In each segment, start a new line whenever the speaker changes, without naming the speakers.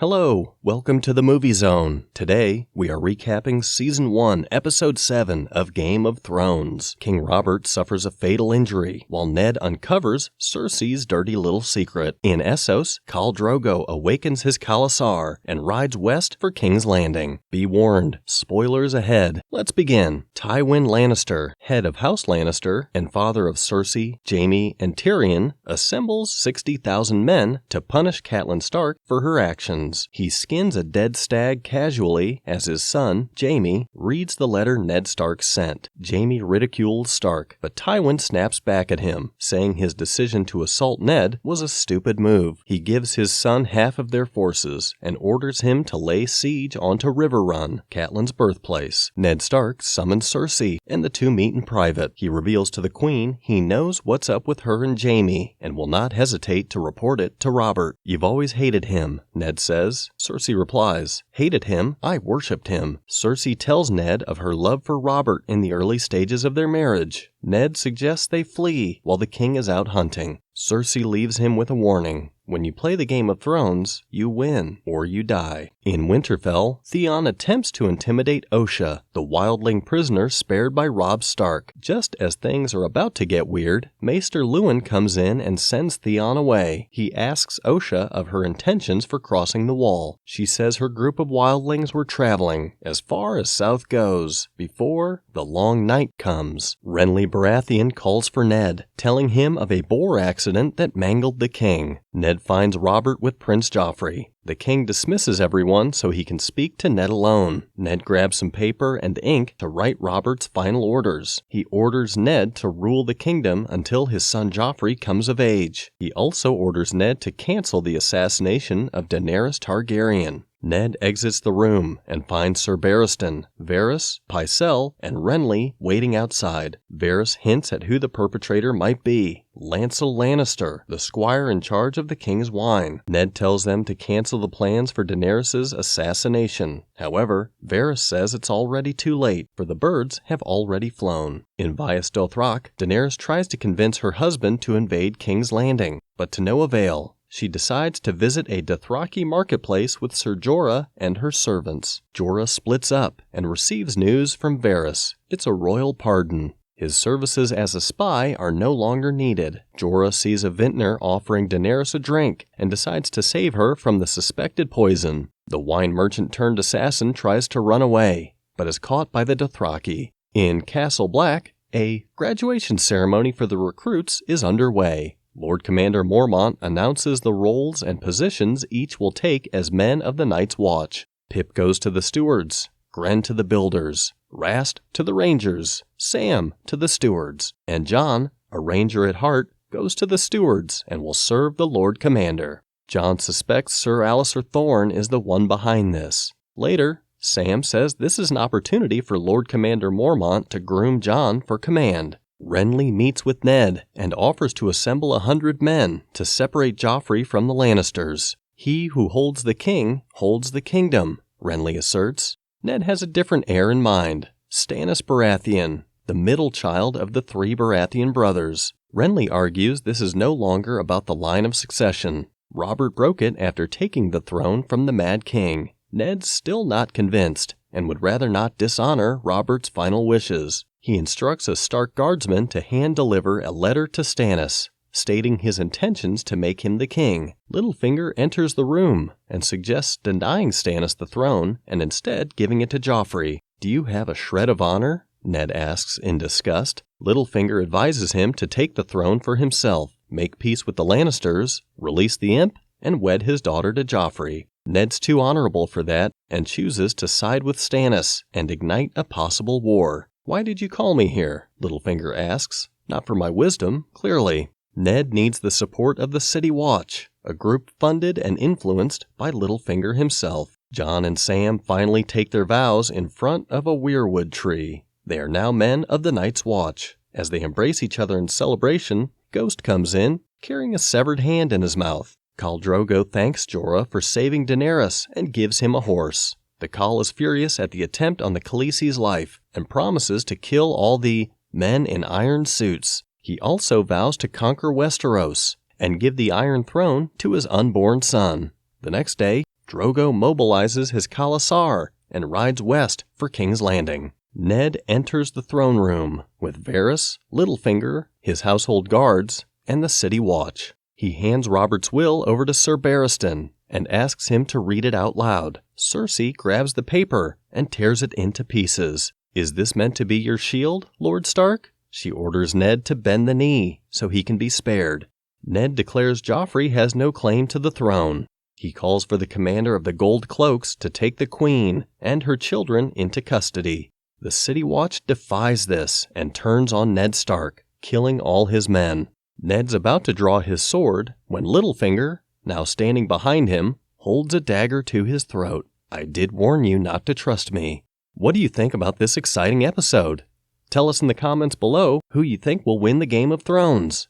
Hello, welcome to the Movie Zone. Today, we are recapping Season 1, Episode 7 of Game of Thrones. King Robert suffers a fatal injury, while Ned uncovers Cersei's dirty little secret. In Essos, Khal Drogo awakens his khalasar and rides west for King's Landing. Be warned, spoilers ahead. Let's begin. Tywin Lannister, head of House Lannister and father of Cersei, Jaime, and Tyrion, assembles 60,000 men to punish Catelyn Stark for her actions. He skins a dead stag casually as his son, Jaime, reads the letter Ned Stark sent. Jaime ridicules Stark, but Tywin snaps back at him, saying his decision to assault Ned was a stupid move. He gives his son half of their forces and orders him to lay siege onto Riverrun, Catelyn's birthplace. Ned Stark summons Cersei, and the two meet in private. He reveals to the Queen he knows what's up with her and Jaime, and will not hesitate to report it to Robert. "You've always hated him," Ned says. Cersei replies, "Hated him? I worshipped him." Cersei tells Ned of her love for Robert in the early stages of their marriage. Ned suggests they flee while the king is out hunting. Cersei leaves him with a warning. When you play the Game of Thrones, you win, or you die. In Winterfell, Theon attempts to intimidate Osha, the wildling prisoner spared by Robb Stark. Just as things are about to get weird, Maester Luwin comes in and sends Theon away. He asks Osha of her intentions for crossing the wall. She says her group of wildlings were traveling as far as south goes, before the long night comes. Renly Baratheon calls for Ned, telling him of a boar accident that mangled the king. Ned finds Robert with Prince Joffrey. The king dismisses everyone so he can speak to Ned alone. Ned grabs some paper and ink to write Robert's final orders. He orders Ned to rule the kingdom until his son Joffrey comes of age. He also orders Ned to cancel the assassination of Daenerys Targaryen. Ned exits the room and finds Sir Barristan, Varys, Pycelle, and Renly waiting outside. Varys hints at who the perpetrator might be. Lancel Lannister, the squire in charge of the king's wine. Ned tells them to cancel the plans for Daenerys' assassination. However, Varys says it's already too late, for the birds have already flown. In Vaes Dothrak, Daenerys tries to convince her husband to invade King's Landing, but to no avail. She decides to visit a Dothraki marketplace with Ser Jorah and her servants. Jorah splits up and receives news from Varys. It's a royal pardon. His services as a spy are no longer needed. Jorah sees a vintner offering Daenerys a drink and decides to save her from the suspected poison. The wine merchant turned assassin tries to run away, but is caught by the Dothraki. In Castle Black, a graduation ceremony for the recruits is underway. Lord Commander Mormont announces the roles and positions each will take as men of the Night's Watch. Pip goes to the stewards, Grenn to the builders, Rast to the rangers, Sam to the stewards, and Jon, a ranger at heart, goes to the stewards and will serve the Lord Commander. Jon suspects Sir Alliser Thorne is the one behind this. Later, Sam says this is an opportunity for Lord Commander Mormont to groom Jon for command. Renly meets with Ned and offers to assemble 100 men to separate Joffrey from the Lannisters. He who holds the king holds the kingdom, Renly asserts. Ned has a different heir in mind, Stannis Baratheon, the middle child of the 3 Baratheon brothers. Renly argues this is no longer about the line of succession. Robert broke it after taking the throne from the Mad King. Ned's still not convinced and would rather not dishonor Robert's final wishes. He instructs a Stark guardsman to hand-deliver a letter to Stannis, stating his intentions to make him the king. Littlefinger enters the room and suggests denying Stannis the throne and instead giving it to Joffrey. "Do you have a shred of honor?" Ned asks in disgust. Littlefinger advises him to take the throne for himself, make peace with the Lannisters, release the imp, and wed his daughter to Joffrey. Ned's too honorable for that and chooses to side with Stannis and ignite a possible war. "Why did you call me here?" Littlefinger asks. "Not for my wisdom, clearly." Ned needs the support of the City Watch, a group funded and influenced by Littlefinger himself. Jon and Sam finally take their vows in front of a weirwood tree. They are now men of the Night's Watch. As they embrace each other in celebration, Ghost comes in, carrying a severed hand in his mouth. Khal Drogo thanks Jorah for saving Daenerys and gives him a horse. The Khal is furious at the attempt on the Khaleesi's life and promises to kill all the men in iron suits. He also vows to conquer Westeros and give the Iron Throne to his unborn son. The next day, Drogo mobilizes his khalasar and rides west for King's Landing. Ned enters the throne room with Varys, Littlefinger, his household guards, and the city watch. He hands Robert's will over to Ser Barristan and asks him to read it out loud. Cersei grabs the paper and tears it into pieces. "Is this meant to be your shield, Lord Stark?" She orders Ned to bend the knee so he can be spared. Ned declares Joffrey has no claim to the throne. He calls for the commander of the Gold Cloaks to take the queen and her children into custody. The City Watch defies this and turns on Ned Stark, killing all his men. Ned's about to draw his sword when Littlefinger, now standing behind him, holds a dagger to his throat. "I did warn you not to trust me." What do you think about this exciting episode? Tell us in the comments below who you think will win the Game of Thrones.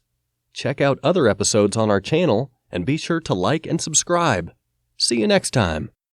Check out other episodes on our channel and be sure to like and subscribe. See you next time.